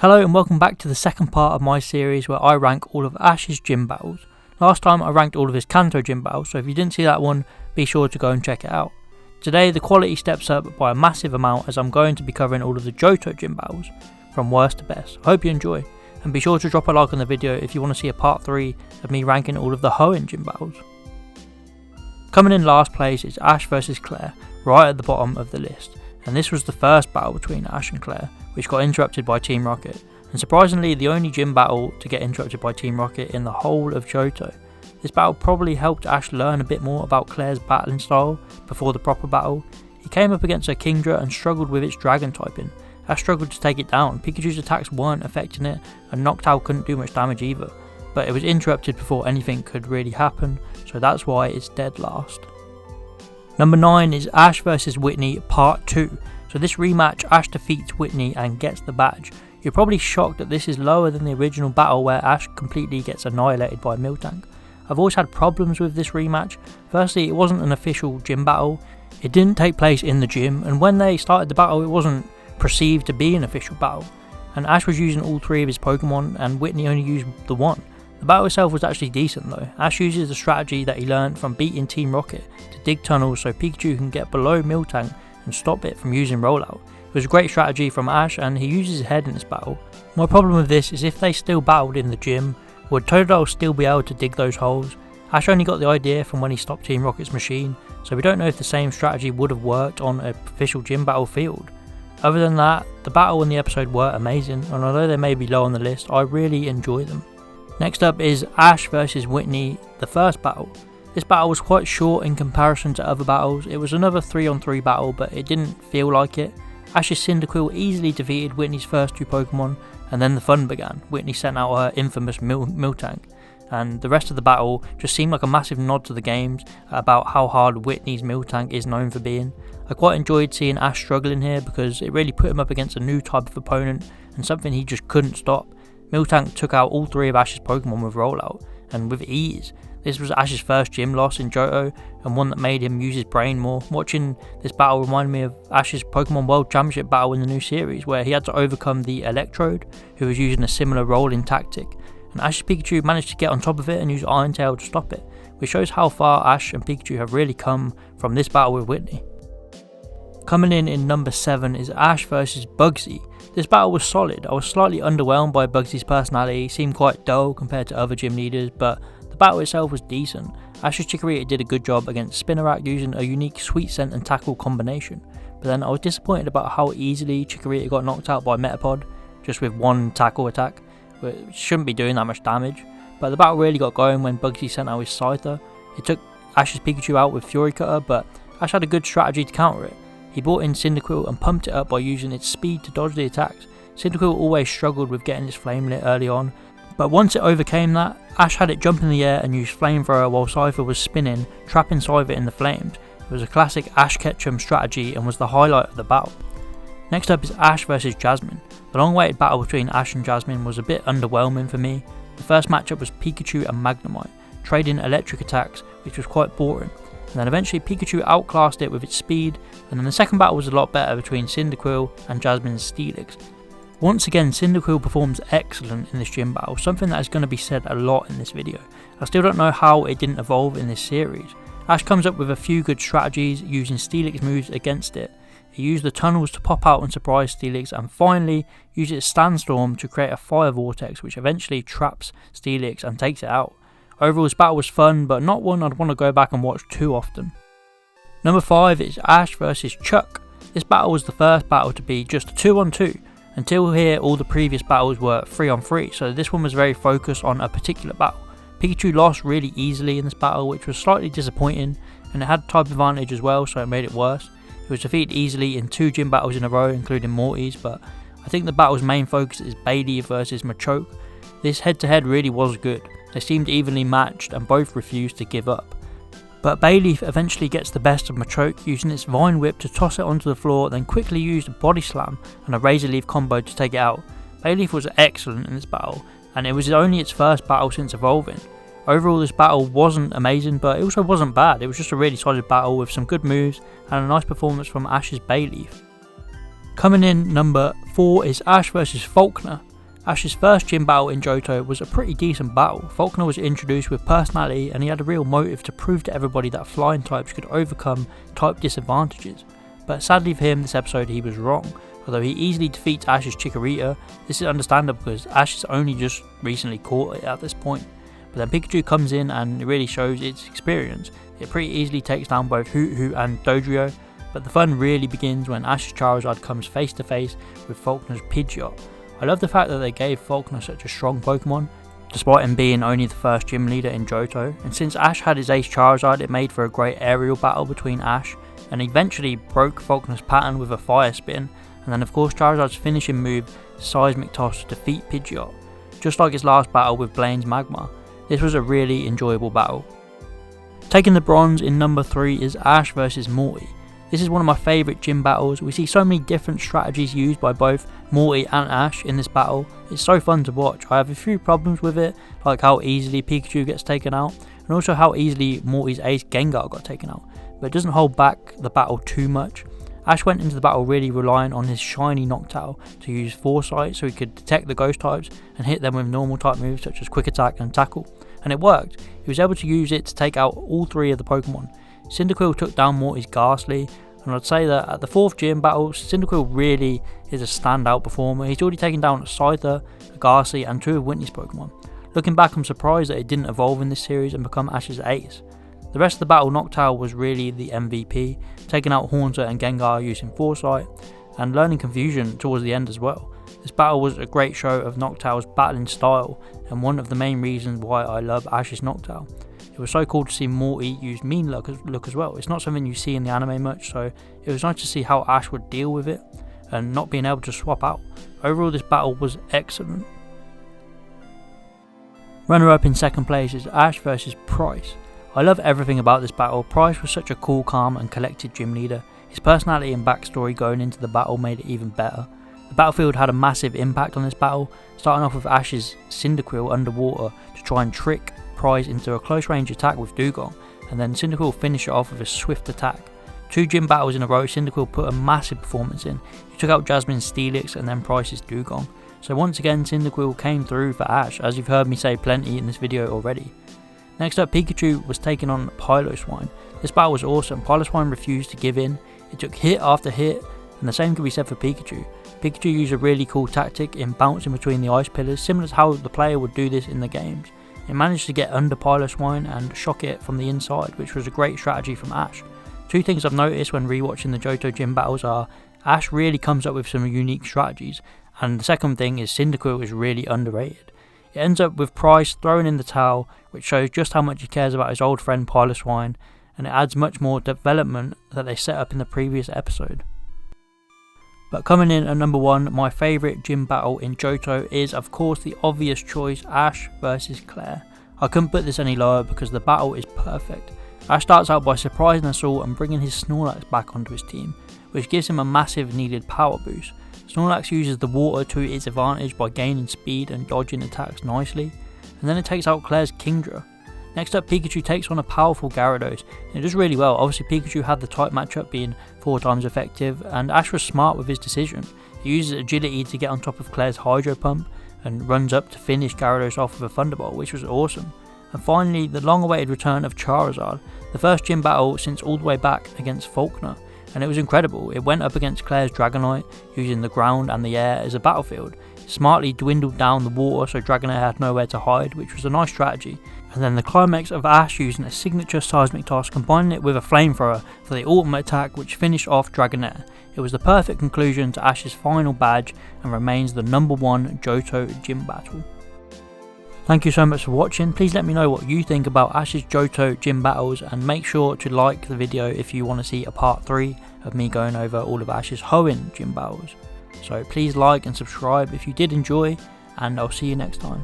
Hello and welcome back to the second part of my series where I rank all of Ashe's gym battles. Last time I ranked all of his Kanto gym battles, so if you didn't see that one, be sure to go and check it out. Today the quality steps up by a massive amount as I'm going to be covering all of the Johto gym battles, from worst to best. I hope you enjoy, and be sure to drop a like on the video if you want to see a part 3 of me ranking all of the Hoenn gym battles. Coming in last place is Ashe vs Claire, right at the bottom of the list, and this was the first battle between Ashe and Claire, which got interrupted by Team Rocket, and surprisingly the only gym battle to get interrupted by Team Rocket in the whole of Johto. This battle probably helped Ashe learn a bit more about Claire's battling style before the proper battle. He came up against her Kingdra and struggled with its dragon typing. Ashe struggled to take it down, Pikachu's attacks weren't affecting it, and Noctowl couldn't do much damage either, but it was interrupted before anything could really happen, so that's why it's dead last. Number 9 is Ashe vs Whitney Part 2. So this rematch, Ashe defeats Whitney and gets the badge. You're probably shocked that this is lower than the original battle where Ashe completely gets annihilated by Miltank. I've always had problems with this rematch. Firstly, it wasn't an official gym battle, it didn't take place in the gym, and when they started the battle it wasn't perceived to be an official battle. And Ashe was using all 3 of his Pokemon and Whitney only used the one. The battle itself was actually decent though. Ashe uses the strategy that he learned from beating Team Rocket to dig tunnels so Pikachu can get below Miltank and stop it from using rollout. It was a great strategy from Ashe and he uses his head in this battle. My problem with this is if they still battled in the gym, would Totodile still be able to dig those holes? Ashe only got the idea from when he stopped Team Rocket's machine, so we don't know if the same strategy would have worked on an official gym battle field. Other than that, the battle and the episode were amazing, and although they may be low on the list, I really enjoy them. Next up is Ashe vs Whitney, the first battle. This battle was quite short in comparison to other battles. It was another 3-on-3 battle, but it didn't feel like it. Ashe's Cyndaquil easily defeated Whitney's first 2 Pokemon, and then the fun began. Whitney sent out her infamous Miltank, and the rest of the battle just seemed like a massive nod to the games about how hard Whitney's Miltank is known for being. I quite enjoyed seeing Ashe struggling here because it really put him up against a new type of opponent and something he just couldn't stop. Miltank took out all 3 of Ashe's Pokemon with rollout, and with ease. This was Ashe's first gym loss in Johto, and one that made him use his brain more. Watching this battle reminded me of Ashe's Pokemon World Championship battle in the new series, where he had to overcome the Electrode, who was using a similar rolling tactic, and Ashe's Pikachu managed to get on top of it and use Iron Tail to stop it, which shows how far Ashe and Pikachu have really come from this battle with Whitney. Coming in number 7 is Ashe vs Bugsy. This battle was solid. I was slightly underwhelmed by Bugsy's personality. He seemed quite dull compared to other gym leaders, but the battle itself was decent. Ashe's Chikorita did a good job against Spinarak using a unique Sweet Scent and Tackle combination, but then I was disappointed about how easily Chikorita got knocked out by Metapod, just with one tackle attack, which shouldn't be doing that much damage. But the battle really got going when Bugsy sent out his Scyther. It took Ashe's Pikachu out with Fury Cutter, but Ashe had a good strategy to counter it. He brought in Cyndaquil and pumped it up by using its speed to dodge the attacks. Cyndaquil always struggled with getting its Flamelit early on, but once it overcame that, Ashe had it jump in the air and use Flamethrower while Scyther was spinning, trapping Scyther in the flames. It was a classic Ashe Ketchum strategy and was the highlight of the battle. Next up is Ashe vs Jasmine. The long-awaited battle between Ashe and Jasmine was a bit underwhelming for me. The first matchup was Pikachu and Magnemite, trading electric attacks, which was quite boring. And then eventually Pikachu outclassed it with its speed, and then the second battle was a lot better between Cyndaquil and Jasmine's Steelix. Once again, Cyndaquil performs excellent in this gym battle, something that is going to be said a lot in this video. I still don't know how it didn't evolve in this series. Ashe comes up with a few good strategies using Steelix moves against it. He used the tunnels to pop out and surprise Steelix, and finally used its Sandstorm to create a fire vortex which eventually traps Steelix and takes it out. Overall this battle was fun, but not one I'd want to go back and watch too often. Number 5 is Ashe vs Chuck. This battle was the first battle to be just a 2-on-2. Until here all the previous battles were 3-on-3, so this one was very focused on a particular battle. Pikachu lost really easily in this battle, which was slightly disappointing, and it had type advantage as well, so it made it worse. It was defeated easily in 2 gym battles in a row, including Mori's, but I think the battle's main focus is Bailey versus Machoke. This head-to-head really was good. They seemed evenly matched and both refused to give up. But Bailey eventually gets the best of Machoke, using its Vine Whip to toss it onto the floor, then quickly used a Body Slam and a Razor Leaf combo to take it out. Bailey was excellent in this battle, and it was only its first battle since evolving. Overall this battle wasn't amazing, but it also wasn't bad. It was just a really solid battle with some good moves and a nice performance from Ashe's Bayleaf. Coming in number 4 is Ashe vs Faulkner. Ashe's first gym battle in Johto was a pretty decent battle. Faulkner was introduced with personality and he had a real motive to prove to everybody that flying types could overcome type disadvantages. But sadly for him this episode he was wrong. Although he easily defeats Ashe's Chikorita, this is understandable because Ashe has only just recently caught it at this point. But then Pikachu comes in and it really shows its experience. It pretty easily takes down both Hoot and Dodrio, but the fun really begins when Ashe's Charizard comes face to face with Faulkner's Pidgeot. I love the fact that they gave Faulkner such a strong Pokemon, despite him being only the first gym leader in Johto, and since Ashe had his ace Charizard it made for a great aerial battle between Ashe, and eventually broke Faulkner's pattern with a Fire Spin, and then of course Charizard's finishing move, Seismic Toss, to defeat Pidgeot. Just like his last battle with Blaine's Magmar, this was a really enjoyable battle. Taking the bronze in number 3 is Ashe vs Mori. This is one of my favourite gym battles. We see so many different strategies used by both Mori and Ashe in this battle. It's so fun to watch. I have a few problems with it, like how easily Pikachu gets taken out, and also how easily Mori's ace Gengar got taken out, but it doesn't hold back the battle too much. Ashe went into the battle really relying on his shiny Noctowl to use Foresight so he could detect the ghost types and hit them with normal type moves such as Quick Attack and Tackle, and it worked. He was able to use it to take out all 3 of the Pokemon. Cyndaquil took down Morty's Ghastly, and I'd say that at the 4th gym battle, Cyndaquil really is a standout performer. He's already taken down a Scyther, a Ghastly and 2 of Whitney's Pokemon. Looking back, I'm surprised that it didn't evolve in this series and become Ashe's ace. The rest of the battle, Noctowl was really the MVP, taking out Haunter and Gengar using Foresight, and learning Confusion towards the end as well. This battle was a great show of Noctowl's battling style, and one of the main reasons why I love Ashe's Noctowl. It was so cool to see Morty use Mean Look as well. It's not something you see in the anime much, so it was nice to see how Ashe would deal with it and not being able to swap out. Overall this battle was excellent. Runner up in second place is Ashe vs Price. I love everything about this battle. Price was such a cool, calm and collected gym leader. His personality and backstory going into the battle made it even better. The battlefield had a massive impact on this battle, starting off with Ashe's Cyndaquil underwater to try and trick Price into a close range attack with Dugong, and then Cyndaquil finished it off with a swift attack. 2 gym battles in a row, Cyndaquil put a massive performance in. He took out Jasmine's Steelix and then Price's Dugong. So once again Cyndaquil came through for Ashe, as you've heard me say plenty in this video already. Next up, Pikachu was taking on Piloswine. This battle was awesome. Piloswine refused to give in. It took hit after hit, and the same could be said for Pikachu. Pikachu used a really cool tactic in bouncing between the ice pillars, similar to how the player would do this in the games. It managed to get under Piloswine and shock it from the inside, which was a great strategy from Ashe. 2 things I've noticed when rewatching the Johto gym battles are Ashe really comes up with some unique strategies, and the second thing is Cyndaquil is really underrated. It ends up with Price throwing in the towel, which shows just how much he cares about his old friend Piloswine, and it adds much more development that they set up in the previous episode. But coming in at number 1, my favourite gym battle in Johto is of course the obvious choice, Ashe vs Claire. I couldn't put this any lower because the battle is perfect. Ashe starts out by surprising us all and bringing his Snorlax back onto his team, which gives him a massive needed power boost. Snorlax uses the water to its advantage by gaining speed and dodging attacks nicely, and then it takes out Claire's Kingdra. Next up, Pikachu takes on a powerful Gyarados, and it does really well. Obviously Pikachu had the type matchup being 4 times effective, and Ashe was smart with his decision. He uses agility to get on top of Claire's Hydro Pump, and runs up to finish Gyarados off with a Thunderbolt, which was awesome. And finally, the long awaited return of Charizard, the first gym battle since all the way back against Faulkner, and it was incredible. It went up against Claire's Dragonite, using the ground and the air as a battlefield. Smartly dwindled down the water so Dragonair had nowhere to hide, which was a nice strategy. And then the climax of Ashe using a signature Seismic Toss, combining it with a Flamethrower for the ultimate attack, which finished off Dragonair. It was the perfect conclusion to Ashe's final badge and remains the number 1 Johto gym battle. Thank you so much for watching. Please let me know what you think about Ashe's Johto gym battles, and make sure to like the video if you want to see a part 3 of me going over all of Ashe's Hoenn gym battles. So please like and subscribe if you did enjoy, and I'll see you next time.